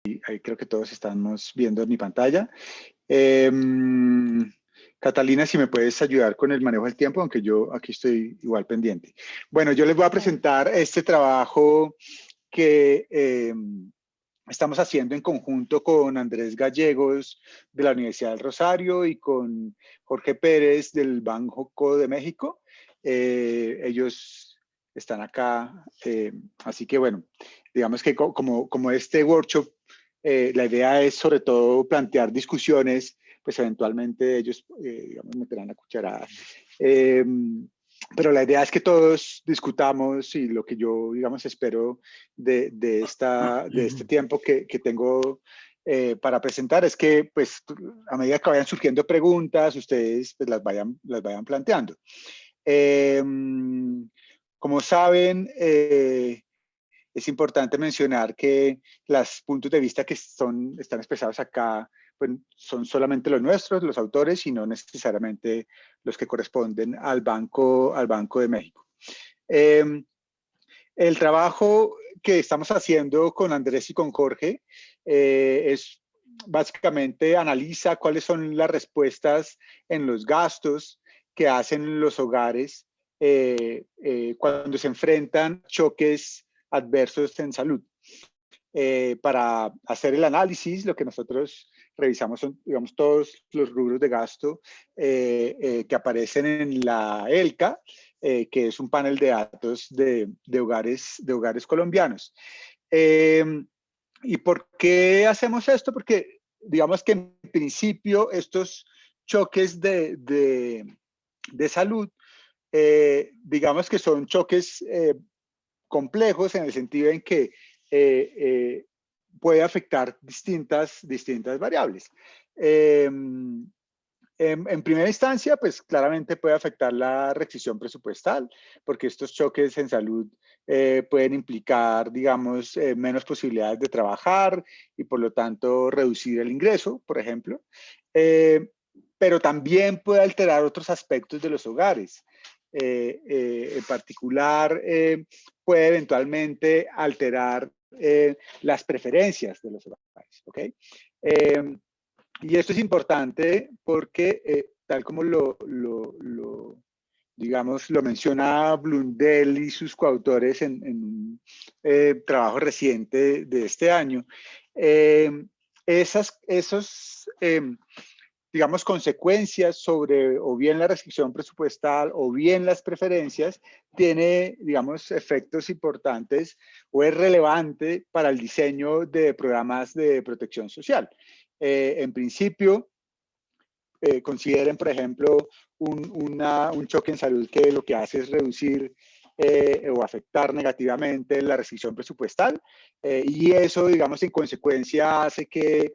Ahí creo que todos estamos viendo mi pantalla. Catalina, si me puedes ayudar con el manejo del tiempo, aunque yo aquí estoy igual pendiente. Bueno, yo les voy a presentar este trabajo que estamos haciendo en conjunto con Andrés Gallegos de la Universidad del Rosario y con Jorge Pérez del Banco de México. Ellos están acá, así que bueno, digamos que como este workshop, la idea es sobre todo plantear discusiones, pues eventualmente ellos, digamos, meterán la cucharada. Pero la idea es que todos discutamos y lo que yo, digamos, espero de este tiempo que tengo para presentar es que, pues, a medida que vayan surgiendo preguntas, ustedes pues, las vayan planteando. Como saben, es importante mencionar que los puntos de vista que están expresados acá pues, son solamente los nuestros, los autores, y no necesariamente los que corresponden al Banco de México. El trabajo que estamos haciendo con Andrés y con Jorge es básicamente analiza cuáles son las respuestas en los gastos que hacen los hogares cuando se enfrentan choques adversos en salud. Para hacer el análisis, lo que nosotros revisamos son, digamos, todos los rubros de gasto que aparecen en la ELCA, que es un panel de datos de hogares colombianos. ¿Y por qué hacemos esto? Porque digamos que en principio estos choques de salud, digamos que son choques complejos en el sentido en que puede afectar distintas variables. En primera instancia, pues claramente puede afectar la restricción presupuestal, porque estos choques en salud pueden implicar, digamos, menos posibilidades de trabajar y por lo tanto reducir el ingreso, por ejemplo. Pero también puede alterar otros aspectos de los hogares. En particular, puede eventualmente alterar las preferencias de los hogares. ¿Okay? Y esto es importante porque, tal como digamos, lo menciona Blundell y sus coautores en un trabajo reciente de este año, digamos, consecuencias sobre o bien la restricción presupuestal o bien las preferencias, tiene, digamos, efectos importantes o es relevante para el diseño de programas de protección social. En principio, consideren, por ejemplo, un choque en salud que lo que hace es reducir o afectar negativamente la restricción presupuestal y eso, digamos, en consecuencia hace que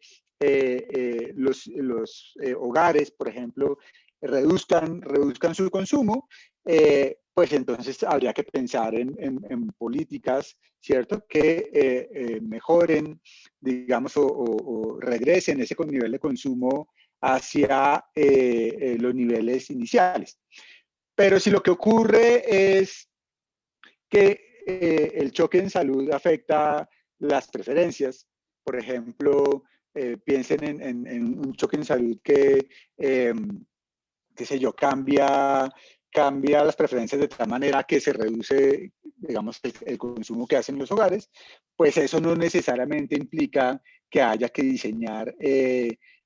los hogares, por ejemplo, reduzcan su consumo, pues entonces habría que pensar en políticas, ¿cierto?, que mejoren, digamos, o regresen ese nivel de consumo hacia los niveles iniciales. Pero si lo que ocurre es que el choque en salud afecta las preferencias, por ejemplo, piensen en un choque en salud que, qué sé yo, cambia las preferencias de tal manera que se reduce, digamos, el consumo que hacen los hogares, pues eso no necesariamente implica que haya que diseñar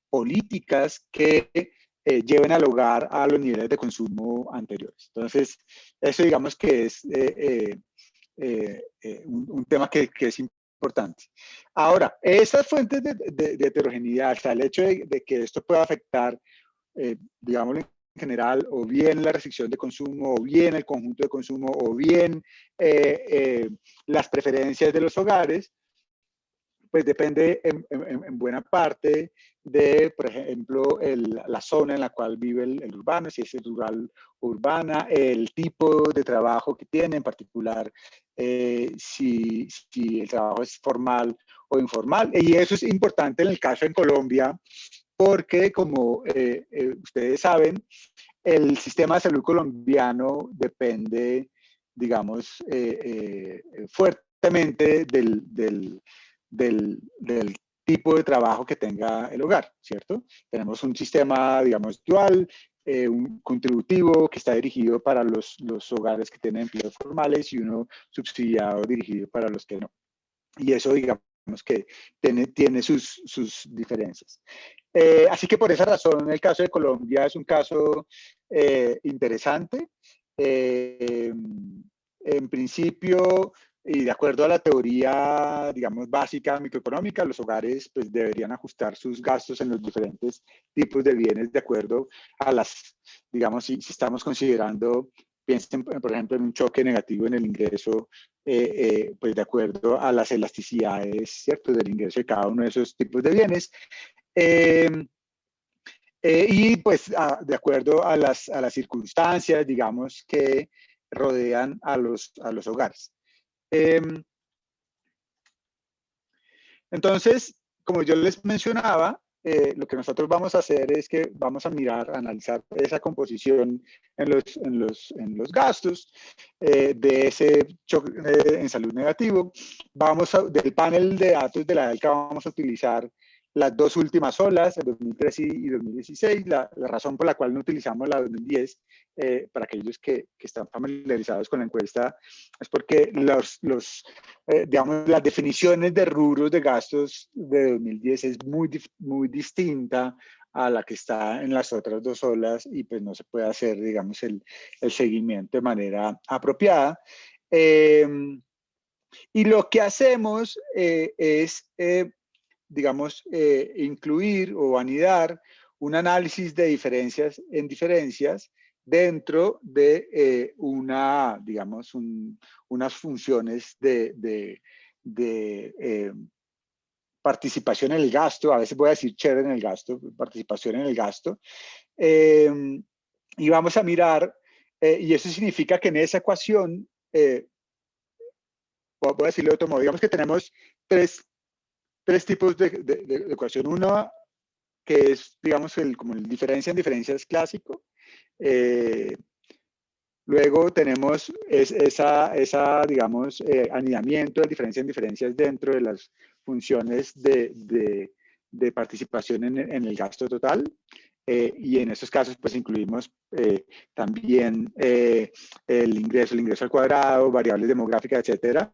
políticas que lleven al hogar a los niveles de consumo anteriores. Entonces, eso digamos que es un tema que es importante. Ahora, esas fuentes de heterogeneidad, o sea, el hecho de que esto pueda afectar, digamos, en general, o bien la restricción de consumo, o bien el conjunto de consumo, o bien las preferencias de los hogares, pues depende en buena parte de, por ejemplo, la zona en la cual vive el urbano, si es rural o urbana, el tipo de trabajo que tiene, en particular, si el trabajo es formal o informal. Y eso es importante en el caso en Colombia, porque como ustedes saben, el sistema de salud colombiano depende, digamos, fuertemente del tipo de trabajo que tenga el hogar, ¿cierto? Tenemos un sistema, digamos, dual, un contributivo que está dirigido para los hogares que tienen empleos formales y uno subsidiado dirigido para los que no. Y eso, digamos, que tiene sus diferencias. Así que por esa razón el caso de Colombia es un caso interesante. En principio, y de acuerdo a la teoría, digamos, básica microeconómica, los hogares pues, deberían ajustar sus gastos en los diferentes tipos de bienes de acuerdo a las, digamos, si estamos considerando, piensen, por ejemplo, en un choque negativo en el ingreso, pues de acuerdo a las elasticidades, ¿cierto?, del ingreso de cada uno de esos tipos de bienes. Y pues de acuerdo a las circunstancias, digamos, que rodean a los hogares. Entonces, como yo les mencionaba, lo que nosotros vamos a hacer es que vamos a mirar, analizar esa composición en los gastos de ese choque en salud negativo. Del panel de datos de la ELCA vamos a utilizar las dos últimas olas, el 2013 y 2016. La razón por la cual no utilizamos la 2010, para aquellos que están familiarizados con la encuesta, es porque digamos, las definiciones de rubros de gastos de 2010 es muy distinta a la que está en las otras dos olas y pues no se puede hacer, digamos, el seguimiento de manera apropiada. Y lo que hacemos es, digamos, incluir o anidar un análisis de diferencias en diferencias dentro de digamos, unas funciones de participación en el gasto, a veces voy a decir share en el gasto, participación en el gasto, y vamos a mirar, y eso significa que en esa ecuación, voy a decirlo de otro modo, digamos que tenemos tres tipos de ecuación. Uno que es, digamos, como el diferencia en diferencias clásico. Luego tenemos digamos, anidamiento de diferencia en diferencias dentro de las funciones de participación en el gasto total. Y en estos casos, pues incluimos también el ingreso al cuadrado, variables demográficas, etcétera.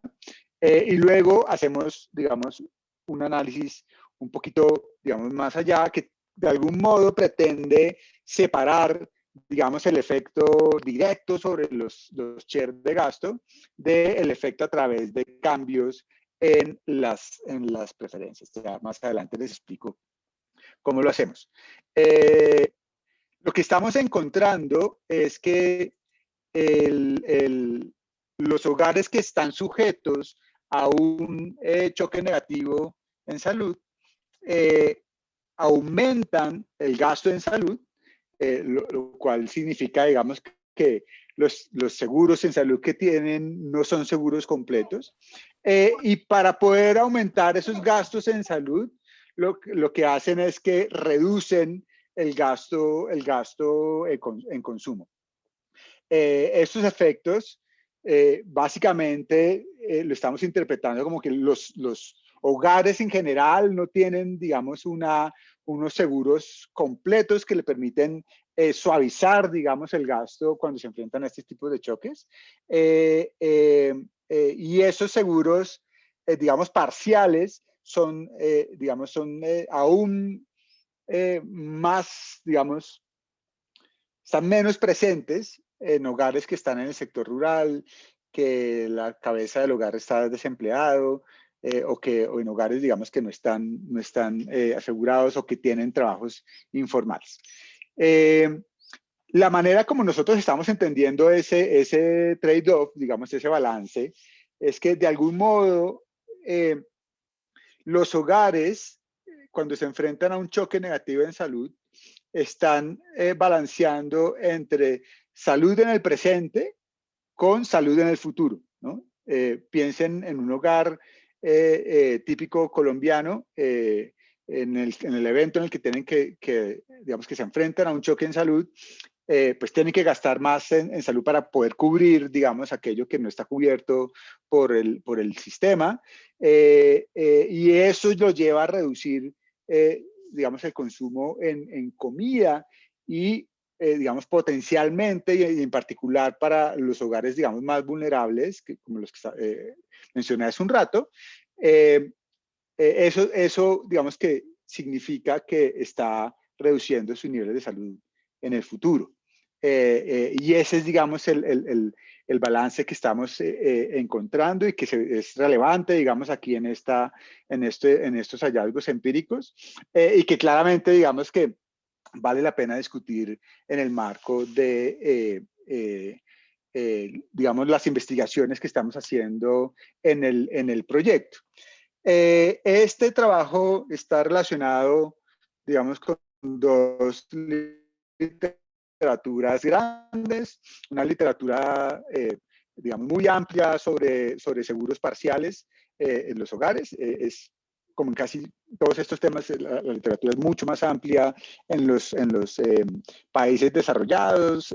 Y luego hacemos, digamos, un análisis un poquito, digamos, más allá, que de algún modo pretende separar, digamos, el efecto directo sobre los shares de gasto del efecto a través de cambios en las preferencias. Ya más adelante les explico cómo lo hacemos. Lo que estamos encontrando es que los hogares que están sujetos a un choque negativo en salud aumentan el gasto en salud, lo cual significa, digamos, que los seguros en salud que tienen no son seguros completos. Y para poder aumentar esos gastos en salud, lo que hacen es que reducen el gasto en consumo. Estos efectos, básicamente, lo estamos interpretando como que los hogares en general no tienen, digamos, unos seguros completos que le permiten suavizar, digamos, el gasto cuando se enfrentan a este tipo de choques. Y esos seguros, digamos, parciales, son, digamos, son aún más, digamos, están menos presentes en hogares que están en el sector rural, que la cabeza del hogar está desempleado, o en hogares, digamos, que no están asegurados o que tienen trabajos informales. La manera como nosotros estamos entendiendo ese trade-off, digamos, ese balance, es que de algún modo los hogares, cuando se enfrentan a un choque negativo en salud, están balanceando entre salud en el presente con salud en el futuro, ¿no? Piensen en un hogar típico colombiano, en el evento en el que tienen digamos, que se enfrentan a un choque en salud, pues tienen que gastar más en salud para poder cubrir, digamos, aquello que no está cubierto por el sistema, y eso lo lleva a reducir, digamos, el consumo en comida y, digamos, potencialmente, y en particular para los hogares, digamos, más vulnerables, como los que mencioné hace un rato, eso, digamos que significa que está reduciendo sus niveles de salud en el futuro. Y ese es, digamos, el balance que estamos encontrando y que es relevante, digamos, aquí en estos hallazgos empíricos, y que claramente, digamos, que vale la pena discutir en el marco de, digamos, las investigaciones que estamos haciendo en el proyecto. Este trabajo está relacionado, digamos, con dos literaturas grandes, una literatura, digamos, muy amplia sobre seguros parciales en los hogares. Es como en casi todos estos temas, la literatura es mucho más amplia en los países desarrollados.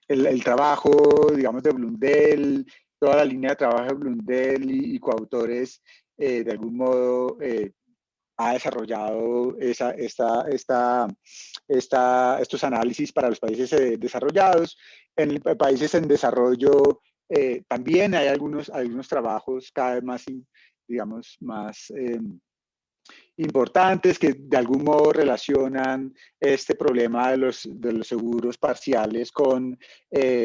El trabajo, digamos, de Blundell, toda la línea de trabajo de Blundell y coautores, de algún modo, ha desarrollado estos análisis para los países desarrollados. En países en desarrollo también hay algunos trabajos cada vez más, digamos, más importantes que de algún modo relacionan este problema de los seguros parciales con,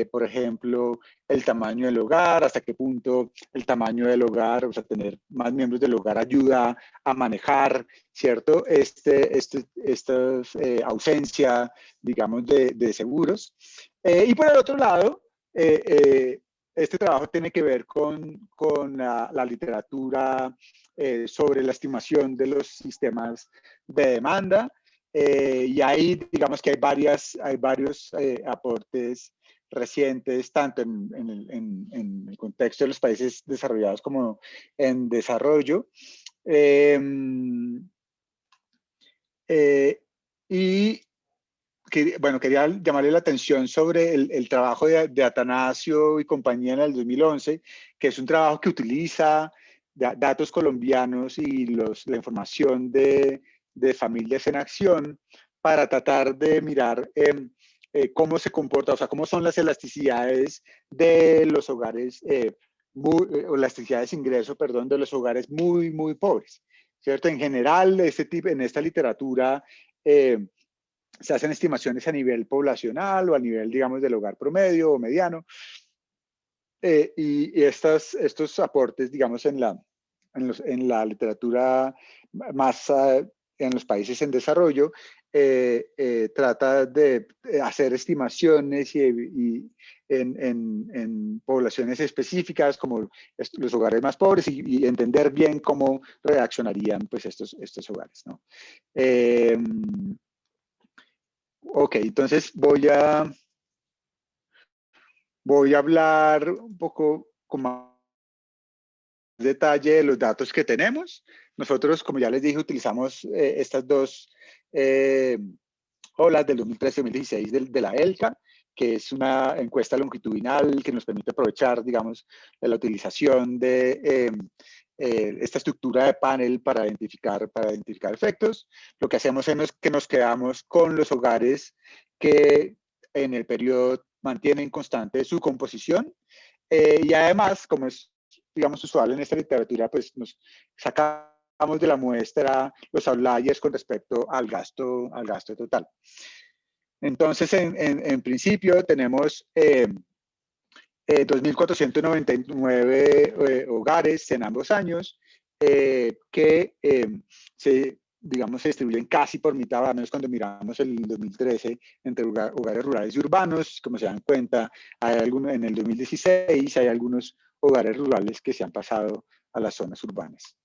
por ejemplo, el tamaño del hogar, hasta qué punto el tamaño del hogar, o sea, tener más miembros del hogar ayuda a manejar, ¿cierto? Esta ausencia, digamos, de seguros. Y por el otro lado, este trabajo tiene que ver con la literatura sobre la estimación de los sistemas de demanda, y ahí digamos que hay varios aportes recientes, tanto en el contexto de los países desarrollados como en desarrollo. Y bueno, quería llamarle la atención sobre el trabajo de Atanasio y compañía en el 2011, que es un trabajo que utiliza datos colombianos y la información de Familias en Acción para tratar de mirar cómo se comporta, o sea, cómo son las elasticidades de los hogares, o elasticidades de ingreso, perdón, de los hogares muy, muy pobres, ¿cierto? En general, en esta literatura, se hacen estimaciones a nivel poblacional o a nivel, digamos, del hogar promedio o mediano. Y estos aportes, digamos, en la literatura más en los países en desarrollo, trata de hacer estimaciones y en poblaciones específicas como los hogares más pobres y entender bien cómo reaccionarían pues estos hogares, ¿no? Ok, entonces voy a hablar un poco con más detalle de los datos que tenemos. Nosotros, como ya les dije, utilizamos estas dos olas del 2013-2016 de la ELCA, que es una encuesta longitudinal que nos permite aprovechar, digamos, la utilización de esta estructura de panel para identificar efectos. Lo que hacemos es que nos quedamos con los hogares que en el periodo mantienen constante su composición, y además, como es, digamos, usual en esta literatura, pues nos sacamos de la muestra los outliers con respecto al gasto total. Entonces, en principio, tenemos 2.499 hogares en ambos años, que digamos, se distribuyen casi por mitad, al menos cuando miramos el 2013, entre hogares rurales y urbanos. Como se dan cuenta, en el 2016 hay algunos hogares rurales que se han pasado a las zonas urbanas.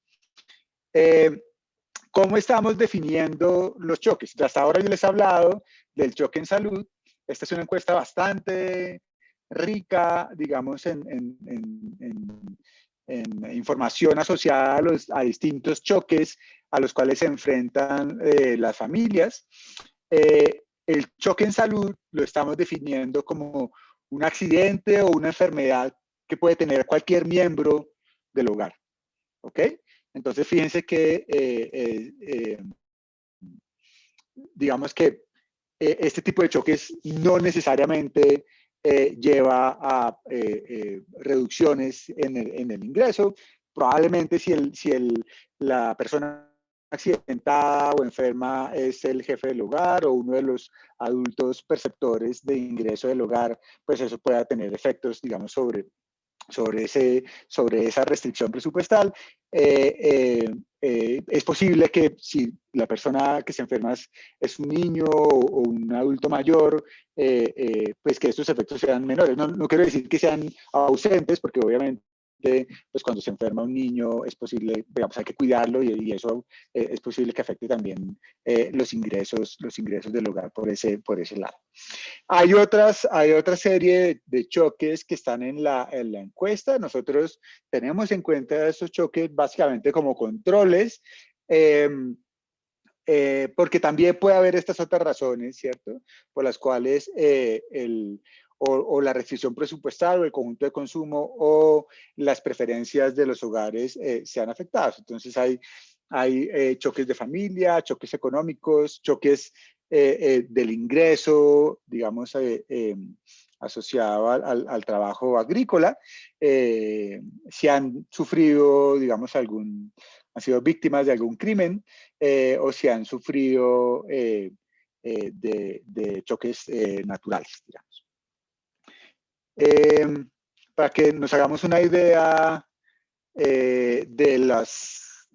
¿Cómo estamos definiendo los choques? Hasta ahora yo les he hablado del choque en salud. Esta es una encuesta bastante rica, digamos, en información asociada a distintos choques a los cuales se enfrentan las familias. el choque en salud lo estamos definiendo como un accidente o una enfermedad que puede tener cualquier miembro del hogar. ¿Ok? Entonces, fíjense que, digamos que este tipo de choques no necesariamente lleva a reducciones en el ingreso. Probablemente la persona accidentada o enferma es el jefe del hogar o uno de los adultos perceptores de ingreso del hogar, pues eso pueda tener efectos, digamos, sobre esa restricción presupuestal. Es posible que si la persona que se enferma es un niño o un adulto mayor, pues que estos efectos sean menores. No quiero decir que sean ausentes, porque obviamente pues cuando se enferma un niño es posible, digamos, hay que cuidarlo y eso es posible que afecte también los ingresos del hogar por ese lado. Hay otra serie de choques que están en la encuesta. Nosotros tenemos en cuenta esos choques básicamente como controles, porque también puede haber estas otras razones, ¿cierto? Por las cuales o la restricción presupuestal o el conjunto de consumo o las preferencias de los hogares sean afectadas. Entonces hay choques de familia, choques económicos, choques del ingreso, digamos, asociado al trabajo agrícola, si han sufrido, digamos, han sido víctimas de algún crimen, o si han sufrido de choques naturales, digamos. Para que nos hagamos una idea de las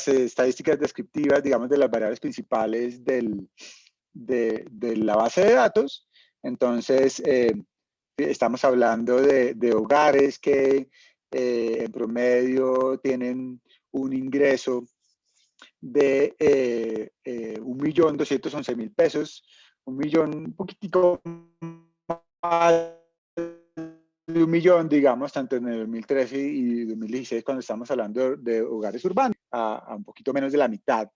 estadísticas descriptivas, digamos, de las variables principales de la base de datos. Entonces, estamos hablando de hogares que en promedio tienen un ingreso de 1.211.000 pesos, un poquitico más de 1.000.000, digamos, tanto en el 2013 y 2016, cuando estamos hablando de hogares urbanos, a un poquito menos de la mitad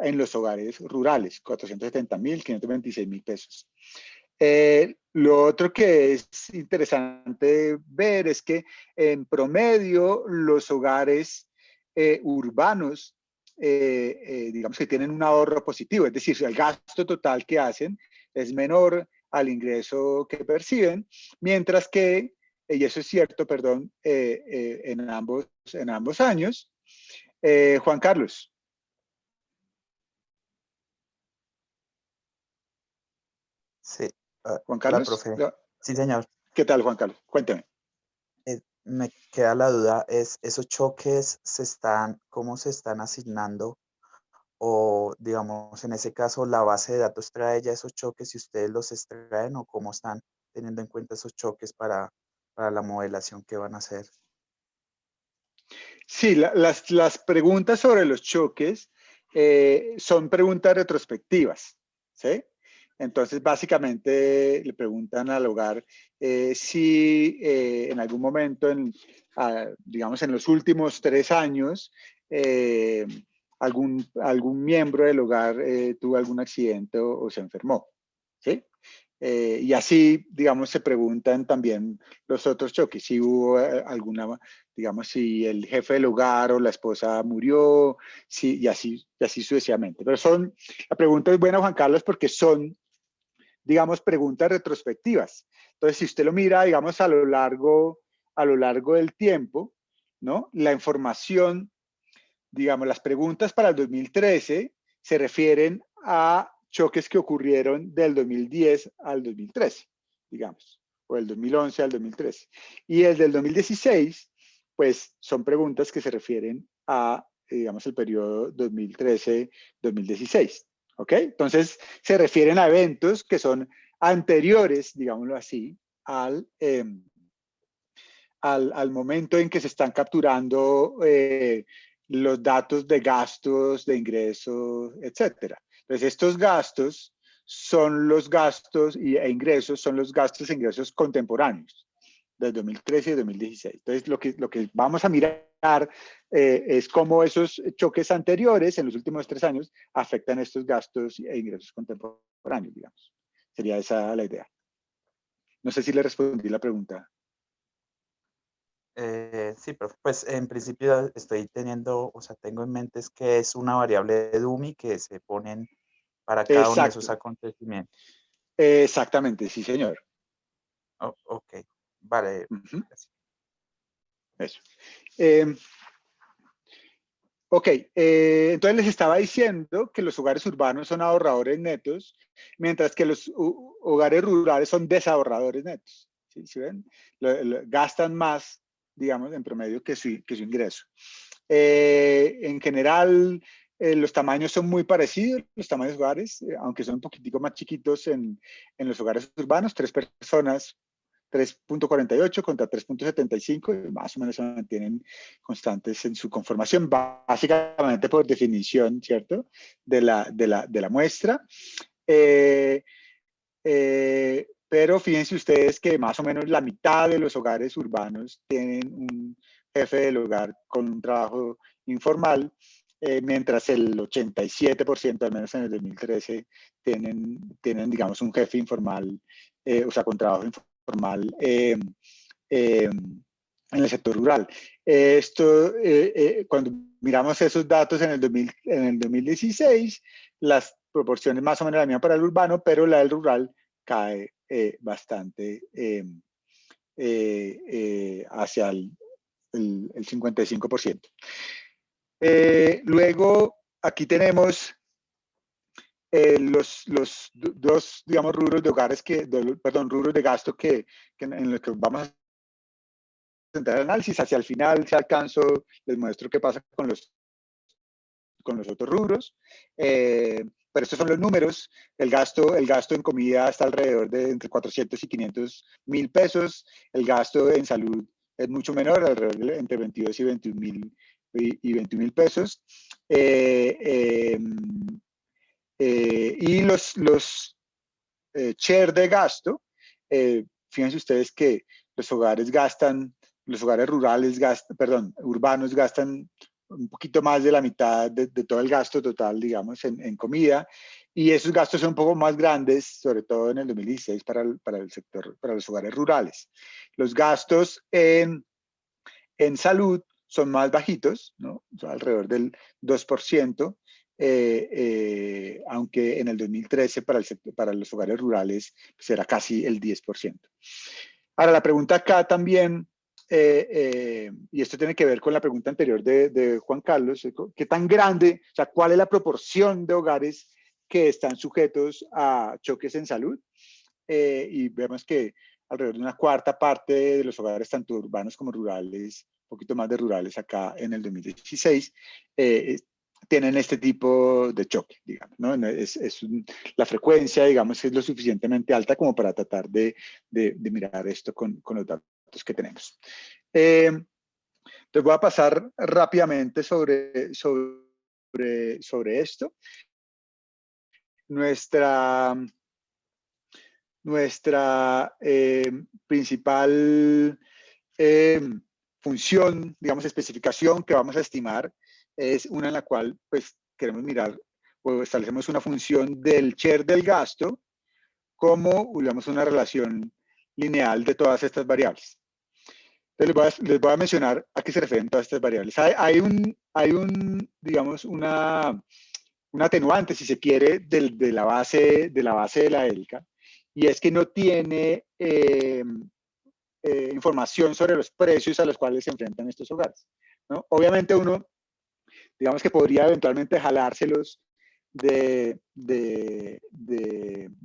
en los hogares rurales, 470.000, 526.000 pesos. Lo otro que es interesante ver es que en promedio los hogares urbanos, digamos que tienen un ahorro positivo, es decir, el gasto total que hacen es menor al ingreso que perciben, mientras que, y eso es cierto, perdón, en ambos años. Juan Carlos. Sí, Juan hola, Carlos. profe. Sí, señor. ¿Qué tal, Juan Carlos? Cuénteme. Me queda la duda, ¿esos choques cómo se están asignando? O, digamos, en ese caso, la base de datos trae ya esos choques y ustedes los extraen, o cómo están teniendo en cuenta esos choques para la modelación que van a hacer. Sí, las preguntas sobre los choques son preguntas retrospectivas, ¿sí? Entonces, básicamente le preguntan al hogar si en algún momento, digamos, en los últimos 3 años, algún miembro del hogar tuvo algún accidente o se enfermó, ¿sí? Y así, digamos, se preguntan también los otros choques, si hubo digamos, si el jefe del hogar o la esposa murió, y así sucesivamente. Pero la pregunta es buena, Juan Carlos, porque son, digamos, preguntas retrospectivas. Entonces, si usted lo mira, digamos, a lo largo del tiempo, ¿no? La información, digamos, las preguntas para el 2013 se refieren a choques que ocurrieron del 2010 al 2013, digamos, o del 2011 al 2013. Y el del 2016, pues son preguntas que se refieren a, digamos, el periodo 2013-2016. ¿Ok? Entonces, se refieren a eventos que son anteriores, digámoslo así, al momento en que se están capturando los datos de gastos, de ingresos, etcétera. Entonces, estos gastos son los gastos e ingresos, son los gastos e ingresos contemporáneos del 2013 y 2016. Entonces, lo que vamos a mirar es cómo esos choques anteriores, en los últimos 3 años, afectan estos gastos e ingresos contemporáneos. por año, digamos. Sería esa la idea. No sé si le respondí la pregunta. Sí, profe, pues en principio estoy teniendo, o sea, tengo en mente es que es una variable de Dumi que se ponen para cada uno de esos Exacto, acontecimientos. exactamente, sí, señor. Ok, vale. Ujú, Gracias. eso. Eh, ok, entonces les estaba diciendo que los hogares urbanos son ahorradores netos, mientras que los hogares rurales son desahorradores netos. ¿Sí? ¿Sí ven? Gastan más, digamos, en promedio que su ingreso. En general, los tamaños son muy parecidos, los tamaños de hogares, aunque son un poquitico más chiquitos en los hogares urbanos, 3 personas, 3.48 contra 3.75, más o menos se mantienen constantes en su conformación, básicamente por definición, ¿cierto?, de la muestra. Eh, pero fíjense ustedes que más o menos la mitad de los hogares urbanos tienen un jefe del hogar con un trabajo informal, mientras el 87%, al menos en el 2013, tienen digamos, un jefe informal, o sea, con trabajo informal en el sector rural. Cuando miramos esos datos en el 2016, las proporciones más o menos la misma para el urbano, pero la del rural cae bastante hacia el 55%. Luego, aquí tenemos los dos, digamos, rubros de hogares rubros de gasto en los que vamos a centrar el análisis. Hacia el final, si alcanzo, les muestro qué pasa con los otros rubros. Pero estos son los números. El gasto en comida está alrededor de entre 400 y 500 mil pesos. El gasto en salud es mucho menor, alrededor de entre 22 y 21 mil pesos. Y los share de gasto, fíjense ustedes que los hogares rurales urbanos gastan un poquito más de la mitad de todo el gasto total, digamos, en comida, y esos gastos son un poco más grandes, sobre todo en el 2016 para el sector, para los hogares rurales. Los gastos en salud son más bajitos, ¿no? Son alrededor del 2%, aunque en el 2013 para los hogares rurales pues era casi el 10%. Ahora, la pregunta acá también, y esto tiene que ver con la pregunta anterior de Juan Carlos, ¿qué tan grande, o sea, cuál es la proporción de hogares que están sujetos a choques en salud? Y vemos que alrededor de una cuarta parte de los hogares, tanto urbanos como rurales, un poquito más de rurales acá en el 2016, tienen este tipo de choque, digamos, ¿no? La frecuencia, digamos, es lo suficientemente alta como para tratar de mirar esto con los datos que tenemos. Entonces voy a pasar rápidamente sobre esto. Nuestra principal función, digamos, especificación que vamos a estimar es una en la cual pues queremos mirar o establecemos una función del share del gasto como, digamos, una relación lineal de todas estas variables. Entonces les voy a mencionar a qué se refieren todas estas variables. Hay digamos, un atenuante, si se quiere, de la base de la ELCA, y es que no tiene información sobre los precios a los cuales se enfrentan estos hogares, ¿no? Obviamente uno, digamos que podría eventualmente jalárselos de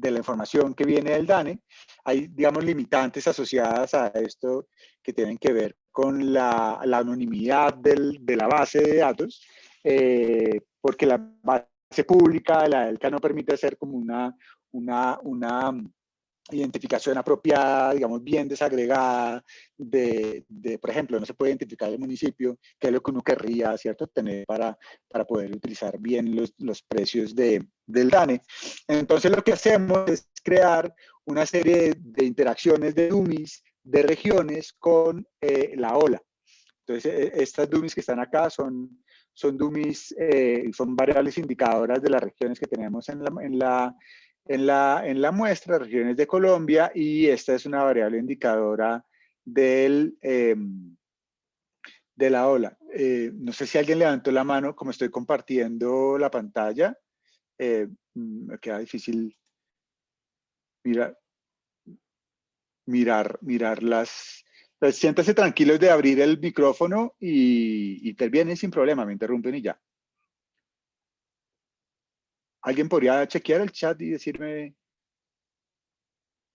la información que viene del DANE. Hay, digamos, limitantes asociadas a esto que tienen que ver con la anonimidad de la base de datos, porque la base pública de la ELCA no permite hacer como una identificación apropiada, digamos, bien desagregada por ejemplo, no se puede identificar el municipio, que es lo que uno querría, ¿cierto?, tener para poder utilizar bien los precios del DANE. Entonces, lo que hacemos es crear una serie de interacciones de dummies de regiones con la OLA. Entonces, estas dummies que están acá son dummies, son variables indicadoras de las regiones que tenemos en la en la muestra, regiones de Colombia, y esta es una variable indicadora del, de la ola. No sé si alguien levantó la mano, como estoy compartiendo la pantalla, me queda difícil mirar las... Pues siéntase tranquilos de abrir el micrófono y intervienen sin problema, me interrumpen y ya. ¿Alguien podría chequear el chat y decirme,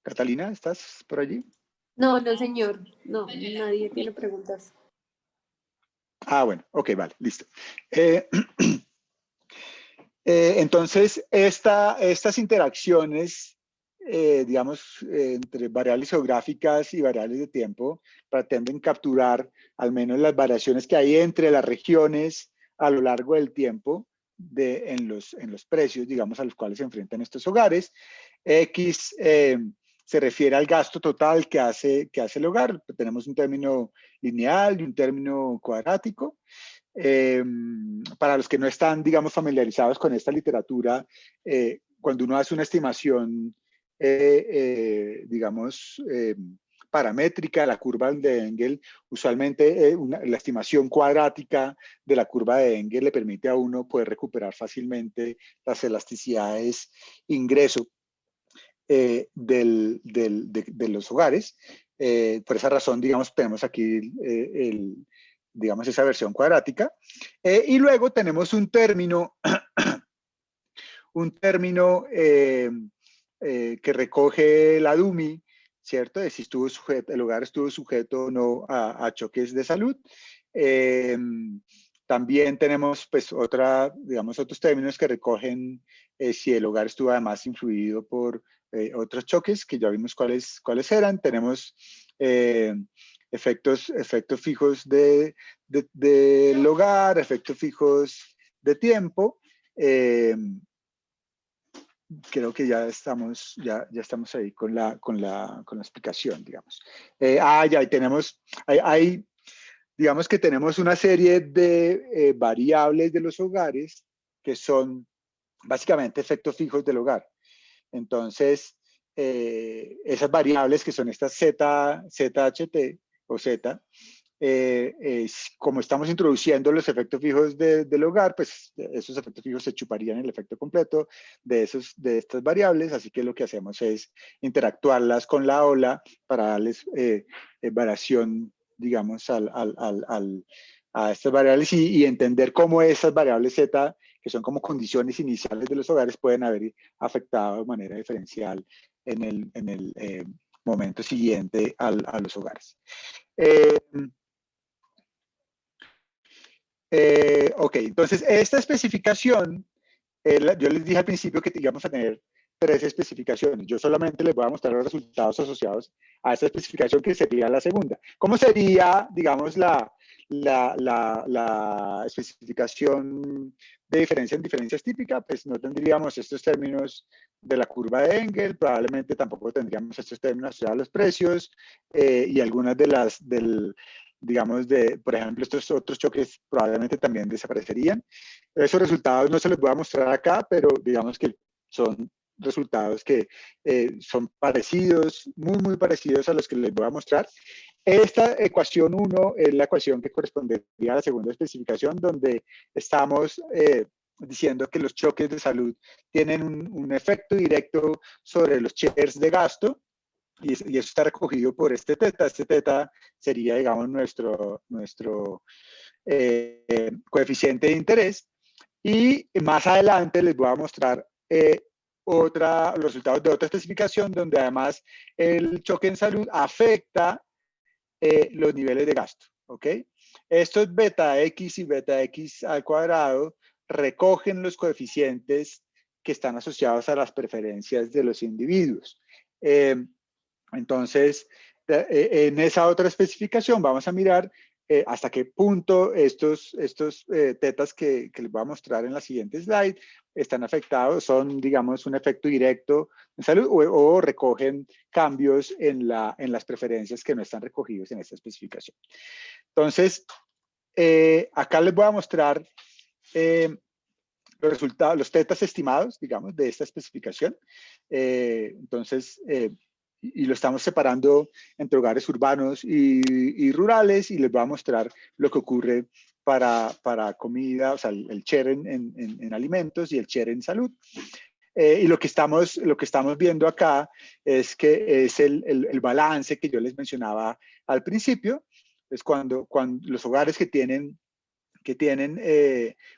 Catalina, ¿estás por allí? No, no, señor. No, nadie tiene preguntas. Ah, bueno, ok, vale, listo. Entonces, estas interacciones, digamos, entre variables geográficas y variables de tiempo, pretenden capturar al menos las variaciones que hay entre las regiones a lo largo del tiempo en los precios, digamos, a los cuales se enfrentan estos hogares. X se refiere al gasto total que hace el hogar. Tenemos un término lineal y un término cuadrático. Para los que no están, digamos, familiarizados con esta literatura, cuando uno hace una estimación, digamos, paramétrica de la curva de Engel, usualmente la estimación cuadrática de la curva de Engel le permite a uno poder recuperar fácilmente las elasticidades ingreso de los hogares. Por esa razón, digamos, tenemos aquí digamos, esa versión cuadrática. Y luego tenemos un término, que recoge la DUMI, ¿cierto? De si el hogar estuvo sujeto o no a choques de salud. También tenemos, pues, otros términos que recogen si el hogar estuvo además influido por otros choques, que ya vimos cuáles eran. Tenemos efectos fijos del hogar, efectos fijos de tiempo. Creo que ya estamos ahí con la explicación, digamos. Ya tenemos, digamos que tenemos una serie de variables de los hogares que son básicamente efectos fijos del hogar. Entonces, esas variables que son estas ZHT o Z, como estamos introduciendo los efectos fijos del hogar, pues esos efectos fijos se chuparían el efecto completo de estas variables, así que lo que hacemos es interactuarlas con la ola para darles variación, digamos, a estas variables y entender cómo esas variables Z, que son como condiciones iniciales de los hogares, pueden haber afectado de manera diferencial en el momento siguiente a los hogares. Ok, entonces esta especificación, yo les dije al principio que íbamos a tener 3 especificaciones. Yo solamente les voy a mostrar los resultados asociados a esta especificación, que sería la segunda. ¿Cómo sería, digamos, la especificación de diferencias típica? Pues no tendríamos estos términos de la curva de Engel, probablemente tampoco tendríamos estos términos asociados a los precios, y algunas digamos, por ejemplo, estos otros choques probablemente también desaparecerían. Esos resultados no se los voy a mostrar acá, pero digamos que son resultados que son parecidos, muy parecidos a los que les voy a mostrar. Esta ecuación 1 es la ecuación que correspondería a la segunda especificación, donde estamos diciendo que los choques de salud tienen un efecto directo sobre los shares de gasto, y eso está recogido por este teta. Este teta sería, digamos, nuestro coeficiente de interés. Y más adelante les voy a mostrar los resultados de otra especificación, donde además el choque en salud afecta los niveles de gasto. ¿Ok? Estos beta X y beta X al cuadrado recogen los coeficientes que están asociados a las preferencias de los individuos. Entonces, en esa otra especificación vamos a mirar hasta qué punto estos tetas que les voy a mostrar en la siguiente slide están afectados, son, digamos, un efecto directo en salud o recogen cambios en las preferencias que no están recogidos en esta especificación. Entonces, acá les voy a mostrar los resultados, los tetas estimados, digamos, de esta especificación. Entonces, y lo estamos separando entre hogares urbanos y rurales, y les voy a mostrar lo que ocurre para comida, o sea, el share en alimentos y el share en salud. Y lo que estamos viendo acá es que es el balance que yo les mencionaba al principio. Es cuando los hogares que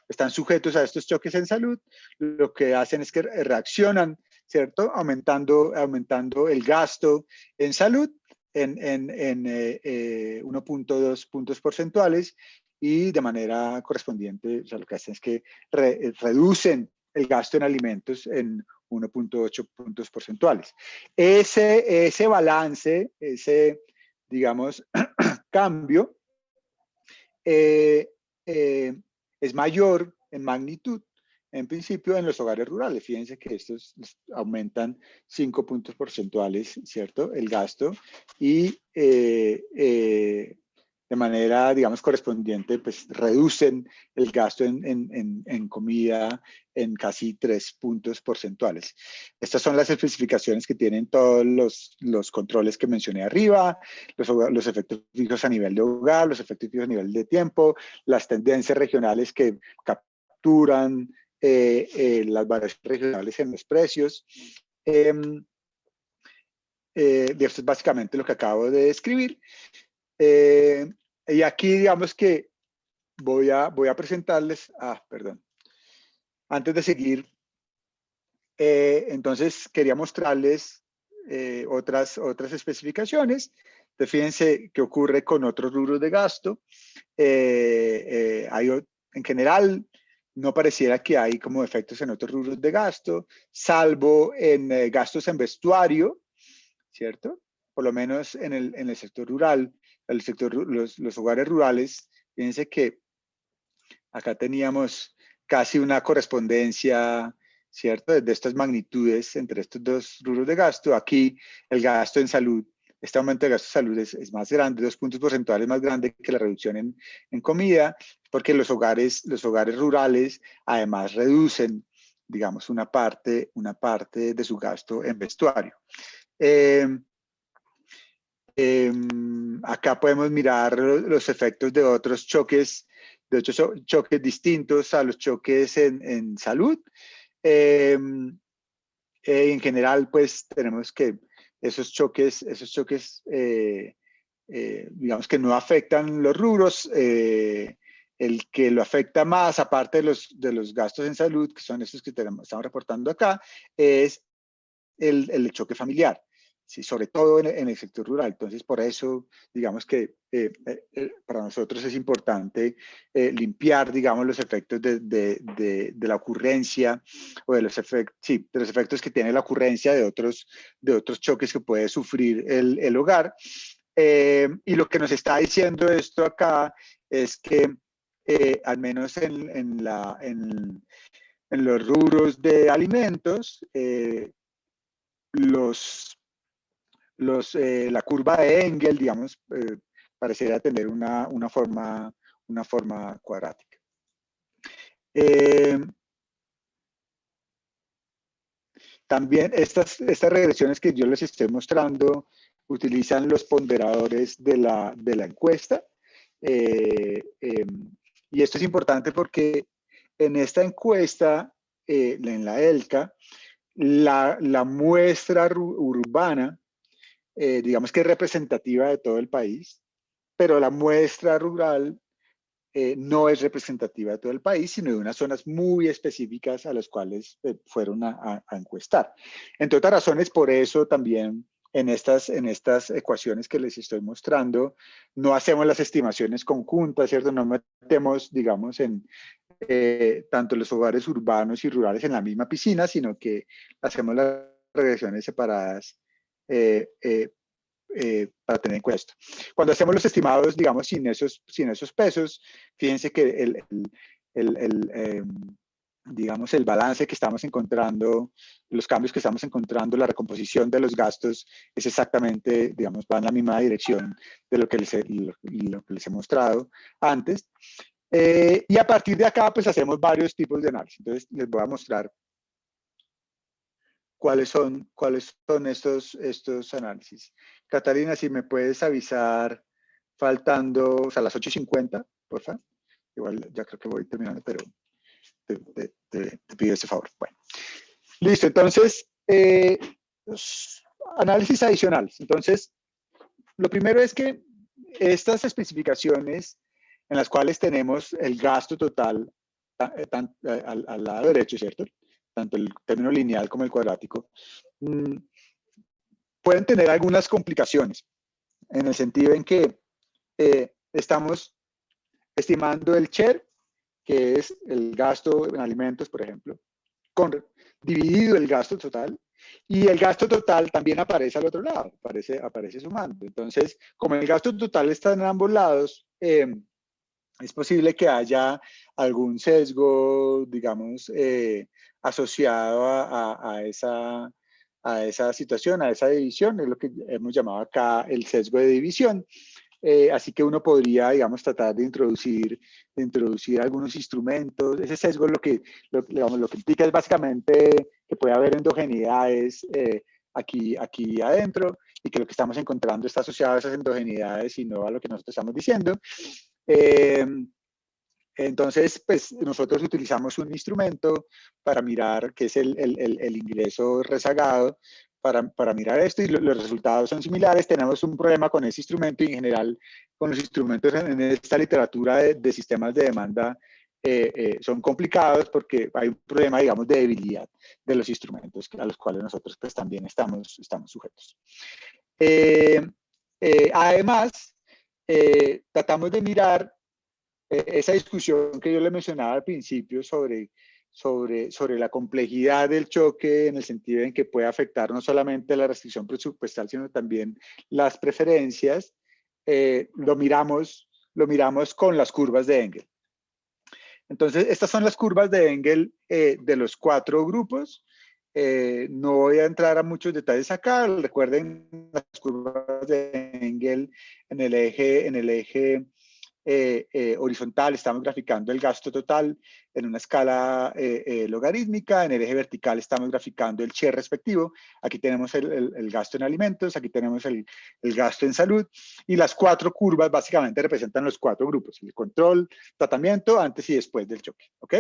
están sujetos a estos choques en salud, lo que hacen es que reaccionan, ¿cierto? Aumentando el gasto en salud en 1.2 puntos porcentuales, y de manera correspondiente, o sea, lo que hacen es que reducen el gasto en alimentos en 1.8 puntos porcentuales. Ese balance, ese, digamos, cambio, es mayor en magnitud, en principio, en los hogares rurales. Fíjense que estos aumentan 5 puntos porcentuales, ¿cierto? El gasto, y de manera, digamos, correspondiente, pues reducen el gasto en comida en casi 3 puntos porcentuales. Estas son las especificaciones que tienen todos los controles que mencioné arriba, los efectos fijos a nivel de hogar, los efectos fijos a nivel de tiempo, las tendencias regionales que capturan las variaciones regionales en los precios. Esto es básicamente lo que acabo de describir. Y aquí, digamos que voy a presentarles, perdón, antes de seguir, entonces quería mostrarles otras especificaciones. Entonces, fíjense qué ocurre con otros rubros de gasto. En general, no pareciera que hay como efectos en otros rubros de gasto, salvo en gastos en vestuario, ¿cierto? Por lo menos en el sector rural, los hogares rurales. Fíjense que acá teníamos casi una correspondencia, ¿cierto?, de estas magnitudes entre estos dos rubros de gasto. Aquí el gasto en salud, este aumento de gasto en salud es más grande, 2 puntos porcentuales más grande que la reducción en comida, porque los hogares rurales además reducen, digamos, una parte de su gasto en vestuario. Acá podemos mirar los efectos de otros choques, distintos a los choques en salud. En general, pues tenemos que esos choques digamos que no afectan los rubros. El que lo afecta más, aparte de los gastos en salud, que son estos que estamos reportando acá, es el choque familiar. Sí, sobre todo en el sector rural. Entonces, por eso, digamos que para nosotros es importante limpiar, digamos, los efectos de la ocurrencia, o de los efectos que tiene la ocurrencia de otros choques que puede sufrir el hogar. Y lo que nos está diciendo esto acá es que, al menos en los rubros de alimentos, la curva de Engel, digamos, pareciera tener una forma cuadrática. También estas regresiones que yo les estoy mostrando utilizan los ponderadores de la encuesta. Y esto es importante porque en esta encuesta, en la ELCA, la muestra urbana, digamos que es representativa de todo el país, pero la muestra rural no es representativa de todo el país, sino de unas zonas muy específicas a las cuales fueron a encuestar. Entre otras razones, por eso también en estas ecuaciones que les estoy mostrando, no hacemos las estimaciones conjuntas, ¿cierto? No metemos, digamos, tanto los hogares urbanos y rurales en la misma piscina, sino que hacemos las regresiones separadas para tener en cuenta esto. Cuando hacemos los estimados, digamos, sin esos pesos, fíjense que digamos, el balance que estamos encontrando, los cambios que estamos encontrando, la recomposición de los gastos es exactamente, digamos, va en la misma dirección de lo que les he mostrado antes. Y a partir de acá, pues hacemos varios tipos de análisis. Entonces, les voy a mostrar cuáles son estos análisis. Catalina, si me puedes avisar faltando, o sea, las 8:50, por favor. Igual ya creo que voy terminando, pero te pido ese favor. Bueno, listo. Entonces, análisis adicionales. Entonces, lo primero es que estas especificaciones en las cuales tenemos el gasto total al lado derecho, ¿cierto? Tanto el término lineal como el cuadrático, pueden tener algunas complicaciones, en el sentido en que estamos estimando el share, que es el gasto en alimentos, por ejemplo, dividido el gasto total, y el gasto total también aparece al otro lado, aparece sumando. Entonces, como el gasto total está en ambos lados, es posible que haya algún sesgo, digamos, asociado a esa situación, a esa división, es lo que hemos llamado acá el sesgo de división. Así que uno podría, digamos, tratar de introducir algunos instrumentos. Ese sesgo lo que implica es básicamente que puede haber endogeneidades aquí adentro, y que lo que estamos encontrando está asociado a esas endogeneidades y no a lo que nosotros estamos diciendo. Entonces, pues nosotros utilizamos un instrumento para mirar, que es el ingreso rezagado, para mirar esto, y los resultados son similares. Tenemos un problema con ese instrumento, y en general con los instrumentos en esta literatura de sistemas de demanda son complicados, porque hay un problema, digamos, de debilidad de los instrumentos a los cuales nosotros pues también estamos sujetos. Además, tratamos de mirar esa discusión que yo le mencionaba al principio sobre la complejidad del choque, en el sentido en que puede afectar no solamente la restricción presupuestal, sino también las preferencias. Lo miramos con las curvas de Engel. Entonces, estas son las curvas de Engel de los 4 grupos. No voy a entrar a muchos detalles acá. Recuerden las curvas de Engel en el eje horizontal estamos graficando el gasto total en una escala logarítmica. En el eje vertical estamos graficando el share respectivo. Aquí tenemos el gasto en alimentos, aquí tenemos el gasto en salud, y las 4 curvas básicamente representan los 4 grupos: el control, tratamiento, antes y después del choque. ¿Ok?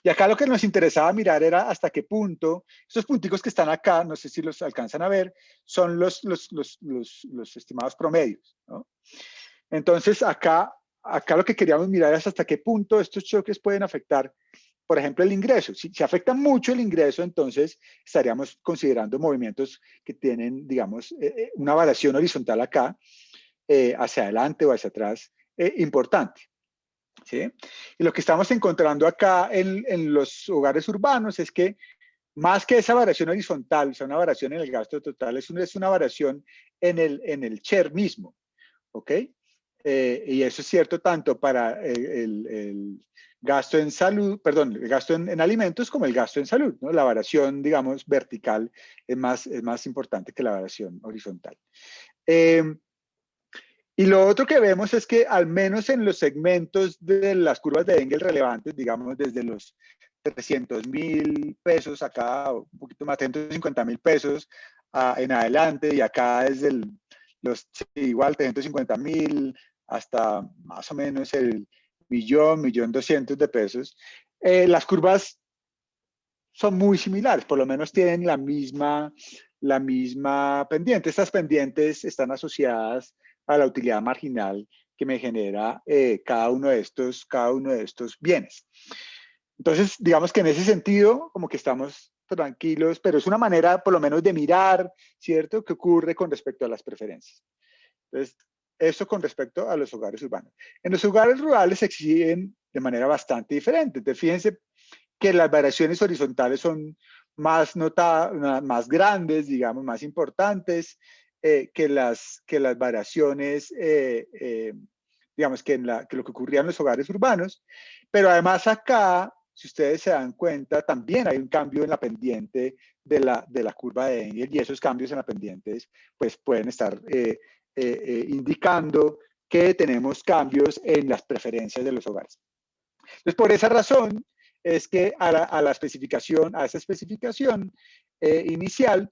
Y acá lo que nos interesaba mirar era hasta qué punto estos punticos que están acá, no sé si los alcanzan a ver, son los estimados promedios, ¿no? Entonces, acá lo que queríamos mirar es hasta qué punto estos choques pueden afectar, por ejemplo, el ingreso. Si afecta mucho el ingreso, entonces estaríamos considerando movimientos que tienen, digamos, una variación horizontal acá, hacia adelante o hacia atrás, importante. ¿Sí? Y lo que estamos encontrando acá en los hogares urbanos es que, más que esa variación horizontal, o sea, una variación en el gasto total, es una variación en el share mismo. ¿Ok? Y eso es cierto tanto para el gasto en salud, perdón, el gasto en alimentos, como el gasto en salud, ¿no? La variación, digamos, vertical es más importante que la variación horizontal. Y lo otro que vemos es que, al menos en los segmentos de las curvas de Engel relevantes, digamos desde los 300.000 pesos acá, un poquito más, 350.000 pesos en adelante, y acá desde igual 350.000 hasta más o menos el 1.200.000 de pesos, las curvas son muy similares, por lo menos tienen la misma pendiente. Estas pendientes están asociadas a la utilidad marginal que me genera cada uno de estos bienes. Entonces, digamos que en ese sentido, como que estamos tranquilos, pero es una manera, por lo menos, de mirar, ¿cierto?, qué ocurre con respecto a las preferencias. Entonces, eso con respecto a los hogares urbanos. En los hogares rurales se exhiben de manera bastante diferente. Entonces, fíjense que las variaciones horizontales son más notadas, más grandes, digamos, más importantes, que las variaciones, digamos, que lo que ocurría en los hogares urbanos. Pero además acá, si ustedes se dan cuenta, también hay un cambio en la pendiente de la curva de Engel, y esos cambios en la pendiente pues pueden estar indicando que tenemos cambios en las preferencias de los hogares. Entonces, por esa razón es que a esa especificación inicial,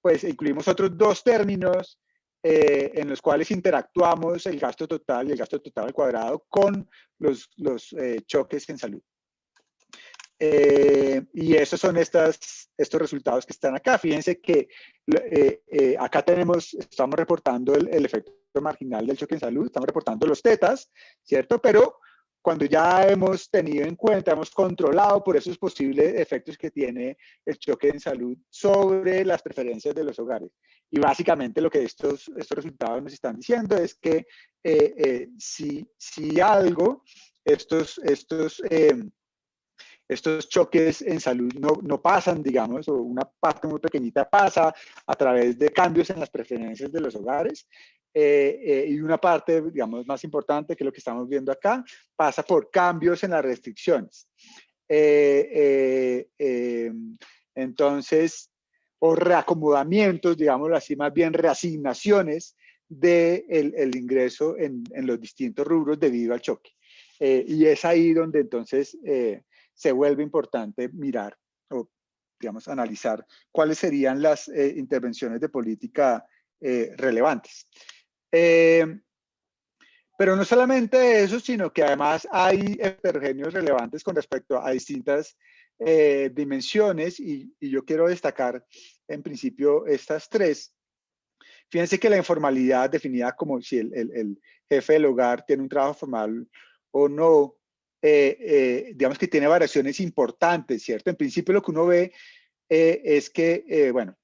pues incluimos otros dos términos en los cuales interactuamos el gasto total y el gasto total al cuadrado con los choques en salud. Y esos son estos resultados que están acá. Fíjense que acá estamos reportando el efecto marginal del choque en salud, estamos reportando los tetas, ¿cierto? Pero cuando ya hemos tenido en cuenta, hemos controlado por esos posibles efectos que tiene el choque en salud sobre las preferencias de los hogares. Y básicamente lo que estos resultados nos están diciendo es que si algo, estos choques en salud no pasan, digamos, o una parte muy pequeñita pasa a través de cambios en las preferencias de los hogares, y una parte, digamos, más importante, que es lo que estamos viendo acá, pasa por cambios en las restricciones. Entonces, o reacomodamientos, digámoslo así, más bien reasignaciones del ingreso en los distintos rubros debido al choque. Y es ahí donde entonces se vuelve importante mirar o, digamos, analizar cuáles serían las intervenciones de política relevantes. Pero no solamente eso, sino que además hay heterogéneos relevantes con respecto a distintas dimensiones y yo quiero destacar en principio estas tres. Fíjense que la informalidad definida como si el jefe del hogar tiene un trabajo formal o no, digamos que tiene variaciones importantes, ¿cierto? En principio lo que uno ve es que, bueno,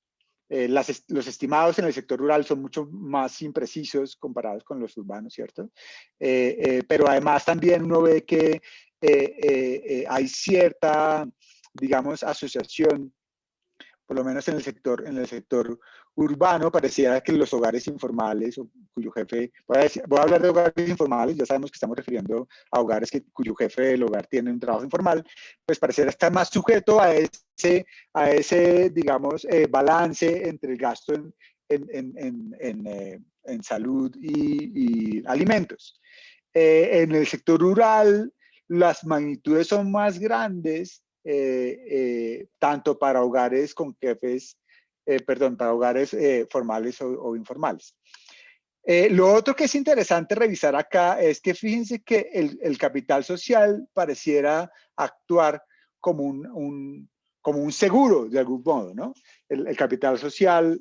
los estimados en el sector rural son mucho más imprecisos comparados con los urbanos, ¿cierto? Pero además también uno ve que hay cierta, digamos, asociación, por lo menos en el sector urbano, pareciera que los hogares informales, o cuyo jefe, voy a hablar de hogares informales, ya sabemos que estamos refiriendo a hogares cuyo jefe del hogar tiene un trabajo informal, pues pareciera estar más sujeto a ese digamos, balance entre el gasto en salud y alimentos. En el sector rural, las magnitudes son más grandes, tanto para hogares con jefes, para hogares formales o informales. Lo otro que es interesante revisar acá es que fíjense que el capital social pareciera actuar como un seguro de algún modo, ¿no? El capital social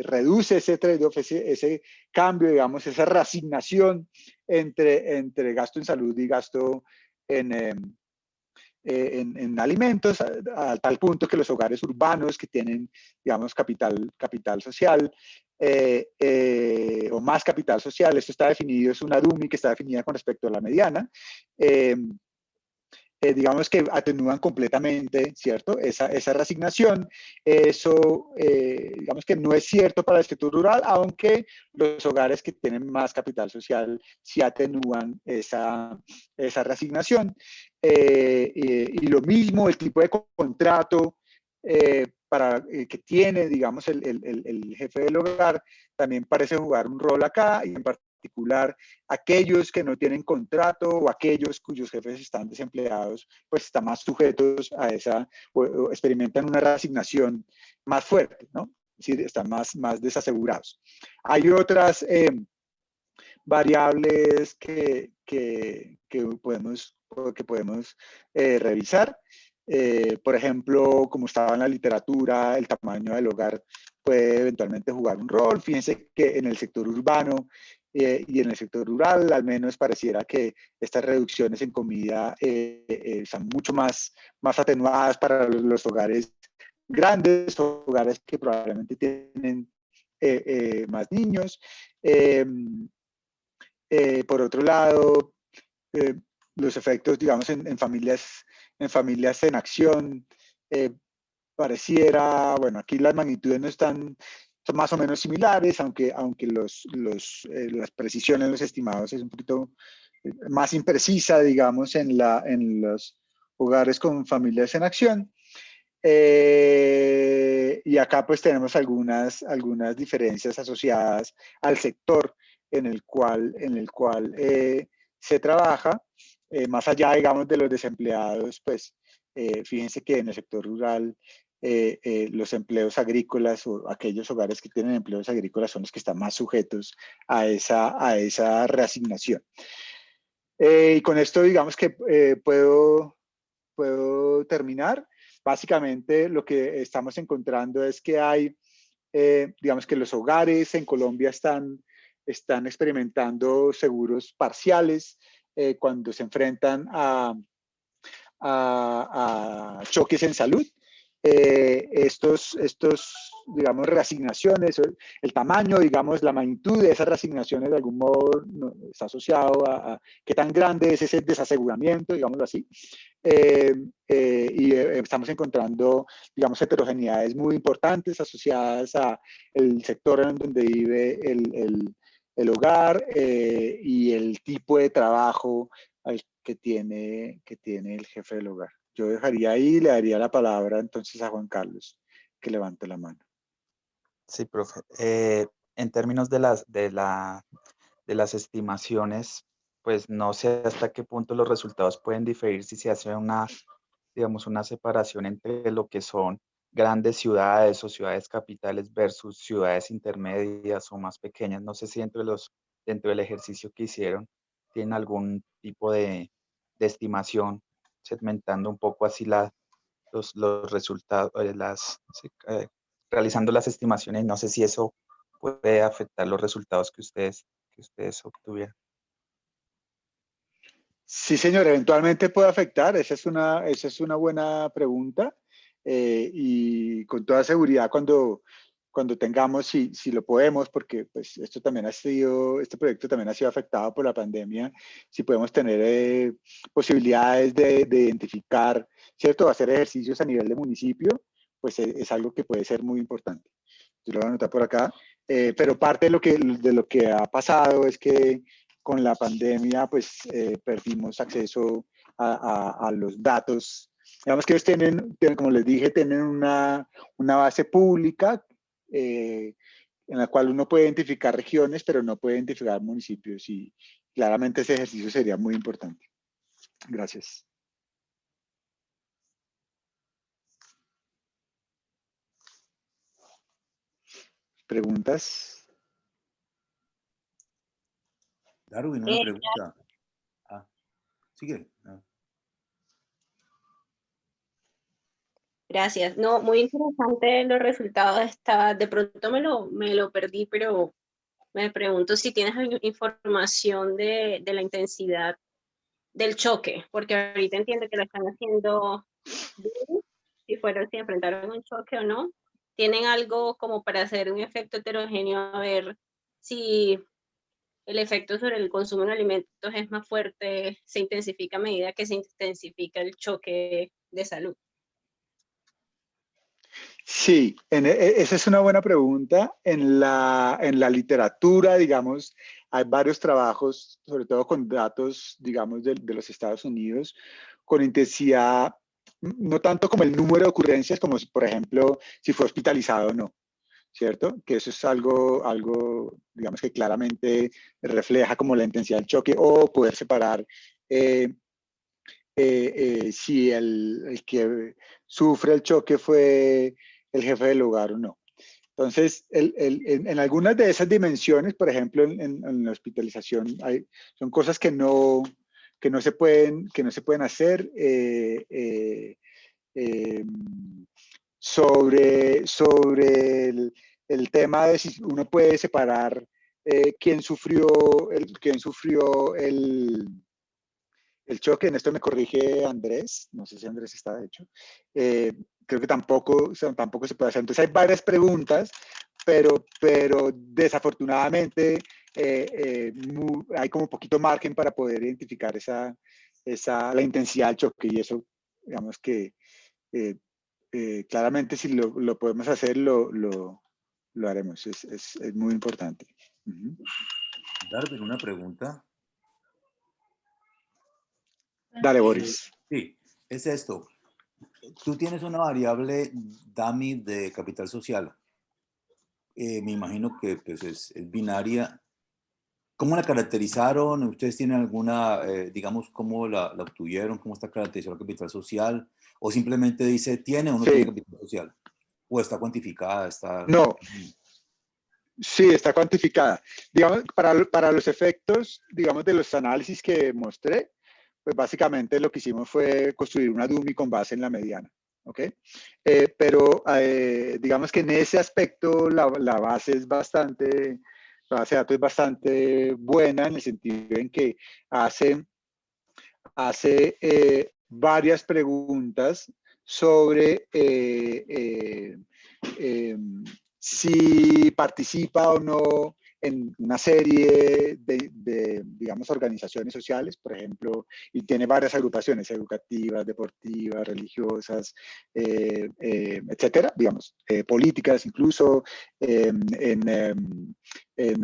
reduce ese trade-off, ese cambio, digamos, esa reasignación entre gasto en salud y gasto en alimentos, a tal punto que los hogares urbanos que tienen, digamos, capital social o más capital social, esto está definido, es una DUMI que está definida con respecto a la mediana, digamos que atenúan completamente, ¿cierto? Esa reasignación. Eso, digamos que no es cierto para el sector rural, aunque los hogares que tienen más capital social sí atenúan esa reasignación. Y lo mismo, el tipo de contrato que tiene, digamos, el jefe del hogar, también parece jugar un rol acá, y en particular aquellos que no tienen contrato o aquellos cuyos jefes están desempleados, pues están más sujetos a o experimentan una reasignación más fuerte, ¿no? Es decir, están más desasegurados. Hay otras variables que podemos revisar. Por ejemplo, como estaba en la literatura, el tamaño del hogar puede eventualmente jugar un rol. Fíjense que en el sector urbano y en el sector rural, al menos pareciera que estas reducciones en comida están mucho más atenuadas para los hogares grandes, hogares que probablemente tienen más niños. Por otro lado, los efectos, digamos, en familias en acción, pareciera, bueno, aquí las magnitudes no son más o menos similares, aunque las precisiones en los estimados es un poquito más imprecisa, digamos, en los hogares con familias en acción. Y acá pues tenemos algunas diferencias asociadas al sector en el cual se trabaja, más allá, digamos, de los desempleados, pues fíjense que en el sector rural los empleos agrícolas o aquellos hogares que tienen empleos agrícolas son los que están más sujetos a esa reasignación. Y con esto, digamos que puedo terminar. Básicamente, lo que estamos encontrando es que hay, digamos que los hogares en Colombia están experimentando seguros parciales cuando se enfrentan a choques en salud. Digamos, reasignaciones, el tamaño, digamos, la magnitud de esas reasignaciones de algún modo está asociado a qué tan grande es ese desaseguramiento, digámoslo así. Y estamos encontrando, digamos, heterogeneidades muy importantes asociadas a el sector en donde vive el hogar y el tipo de trabajo que tiene el jefe del hogar. Yo dejaría ahí y le daría la palabra entonces a Juan Carlos, que levante la mano. Sí, profe. En términos de las estimaciones, pues no sé hasta qué punto los resultados pueden diferir si se hace digamos, una separación entre lo que son grandes ciudades o ciudades capitales versus ciudades intermedias o más pequeñas. No sé si dentro del ejercicio que hicieron tienen algún tipo de estimación, segmentando un poco así los resultados, realizando las estimaciones. No sé si eso puede afectar los resultados que ustedes obtuvieron. Sí, señor, eventualmente puede afectar. Esa es una buena pregunta. Y con toda seguridad cuando tengamos, si lo podemos, porque pues este proyecto también ha sido afectado por la pandemia, si podemos tener posibilidades de identificar, ¿cierto? Hacer ejercicios a nivel de municipio, pues es algo que puede ser muy importante. Yo lo voy a anotar por acá. Pero parte de lo que ha pasado es que con la pandemia, pues perdimos acceso a los datos. Digamos que ellos tienen, como les dije, tienen una base pública en la cual uno puede identificar regiones, pero no puede identificar municipios. Y claramente ese ejercicio sería muy importante. Gracias. ¿Preguntas? Darwin, una pregunta. Sigue. Gracias. No, muy interesante los resultados. De pronto me lo perdí, pero me pregunto si tienes información de la intensidad del choque, porque ahorita entiendo que lo están haciendo bien, si enfrentaron un choque o no. ¿Tienen algo como para hacer un efecto heterogéneo, a ver si el efecto sobre el consumo de alimentos es más fuerte, se intensifica a medida que se intensifica el choque de salud? Sí, esa es una buena pregunta. En la literatura, digamos, hay varios trabajos, sobre todo con datos, digamos, de los Estados Unidos, con intensidad, no tanto como el número de ocurrencias, como por ejemplo, si fue hospitalizado o no, ¿cierto? Que eso es algo, digamos, que claramente refleja como la intensidad del choque o poder separar si el que sufre el choque fue el jefe del hogar o no. Entonces, en algunas de esas dimensiones, por ejemplo, en la hospitalización, son cosas que no se pueden hacer sobre el tema de si uno puede separar quién sufrió el choque. En esto me corrige Andrés, no sé si Andrés está de hecho. Creo que tampoco se puede hacer. Entonces hay varias preguntas, pero desafortunadamente hay como poquito margen para poder identificar la intensidad del choque, y eso, digamos que claramente si lo podemos hacer, lo haremos. Es muy importante. Darwin, una pregunta. Dale, Boris. Sí, es esto. Tú tienes una variable dummy de capital social. Me imagino que pues, es binaria ¿Cómo la caracterizaron? ¿Ustedes tienen alguna, digamos, cómo la obtuvieron? ¿Cómo está caracterizado el capital social? ¿O simplemente dice, tiene o no tiene Sí, capital social? ¿O está cuantificada? Está... no, sí, está cuantificada. Digamos, para los efectos, digamos, de los análisis que mostré, pues básicamente lo que hicimos fue construir una dummy con base en la mediana. ¿Ok? Pero digamos que en ese aspecto la base es bastante, la base de datos es bastante buena en el sentido en que hace varias preguntas sobre si participa o no en una serie de, digamos, organizaciones sociales, por ejemplo, y tiene varias agrupaciones educativas, deportivas, religiosas, etcétera, digamos, políticas incluso, en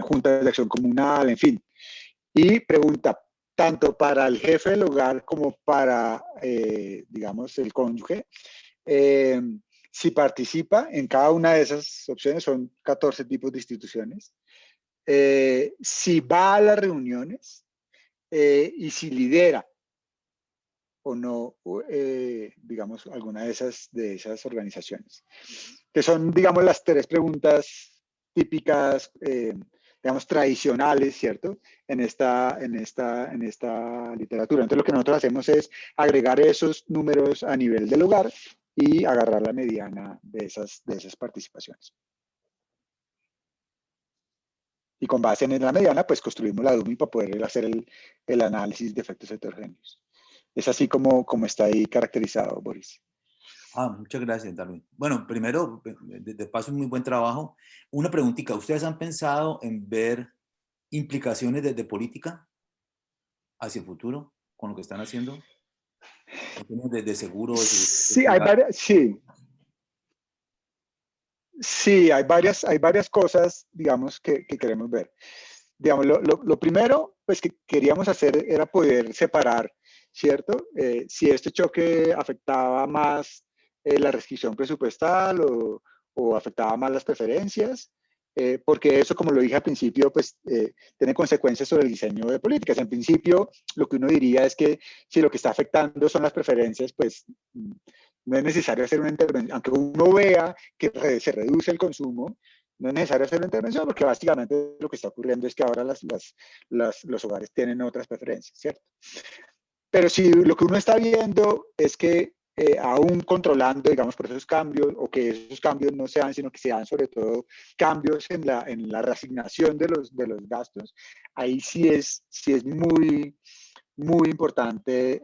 juntas de acción comunal, en fin. Y pregunta, tanto para el jefe del hogar como para, digamos, el cónyuge, eh, si participa en cada una de esas opciones, son 14 tipos de instituciones, si va a las reuniones y si lidera o no, digamos, alguna de esas organizaciones, que son, digamos, las tres preguntas típicas, digamos, tradicionales, ¿cierto? En esta literatura. Entonces, lo que nosotros hacemos es agregar esos números a nivel del hogar y agarrar la mediana de esas participaciones. Y con base en la mediana, pues construimos la dummy para poder hacer el análisis de efectos heterogéneos. Es así como está ahí caracterizado, Boris. Muchas gracias, Darwin. Bueno, primero, de paso, un muy buen trabajo. Una preguntita, ¿ustedes han pensado en ver implicaciones de política hacia el futuro con lo que están haciendo? De seguro, de Sí, hay seguridad. varias, sí. Sí, hay varias cosas, digamos, que queremos ver. Digamos, lo primero, pues, que queríamos hacer era poder separar, ¿cierto? Si este choque afectaba más la restricción presupuestal o afectaba más las preferencias, porque eso, como lo dije al principio, pues tiene consecuencias sobre el diseño de políticas. En principio, lo que uno diría es que si lo que está afectando son las preferencias, pues no es necesario hacer una intervención, aunque uno vea que se reduce el consumo, no es necesario hacer una intervención porque básicamente lo que está ocurriendo es que ahora los hogares tienen otras preferencias, ¿cierto? Pero si lo que uno está viendo es que aún controlando, digamos, por esos cambios, o que esos cambios no sean, sino que sean sobre todo cambios en la reasignación de los gastos, ahí sí es muy, muy importante,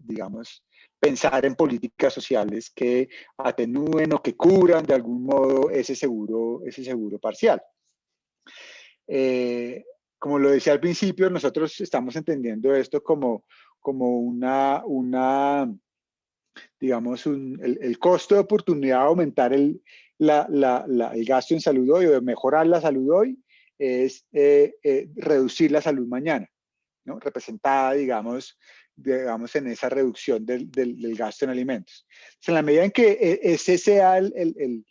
digamos, pensar en políticas sociales que atenúen o que cubran de algún modo ese seguro parcial. Como lo decía al principio, nosotros estamos entendiendo esto como digamos, el costo de oportunidad de aumentar el gasto en salud hoy o de mejorar la salud hoy es reducir la salud mañana, ¿no? Representada, digamos, en esa reducción del gasto en alimentos. Entonces, en la medida en que ese sea el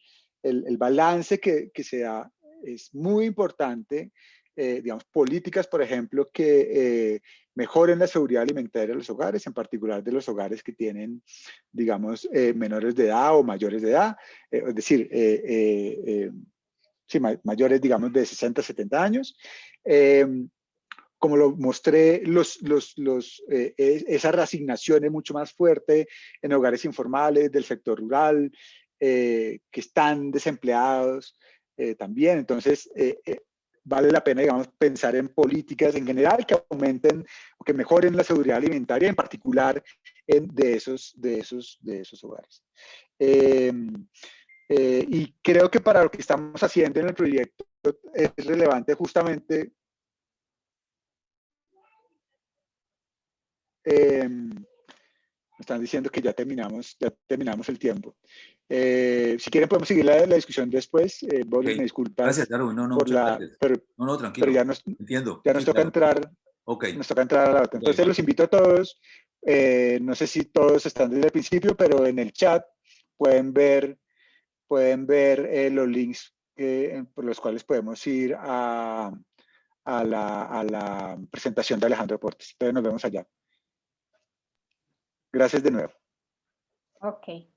balance que se da, es muy importante, digamos, políticas, por ejemplo, que mejoren la seguridad alimentaria de los hogares, en particular de los hogares que tienen, digamos, menores de edad o mayores de edad, es decir, sí, mayores, digamos, de 60 a 70 años. Como lo mostré, esa reasignación es mucho más fuerte en hogares informales del sector rural, que están desempleados también. Entonces, vale la pena, digamos, pensar en políticas en general que aumenten o que mejoren la seguridad alimentaria, en particular de esos hogares. Y creo que para lo que estamos haciendo en el proyecto es relevante justamente me están diciendo que ya terminamos el tiempo. Si quieren podemos seguir la discusión después. Boris, Okay. me disculpas. Gracias, Darwin. No, por muchas gracias. No, tranquilo. Pero ya nos, entiendo. Ya nos toca entrar. Okay. Nos toca entrar a la otra. Entonces los invito a todos. No sé si todos están desde el principio, pero en el chat pueden ver los links por los cuales podemos ir a a la presentación de Alejandro Portes. Entonces nos vemos allá. Gracias de nuevo. Ok.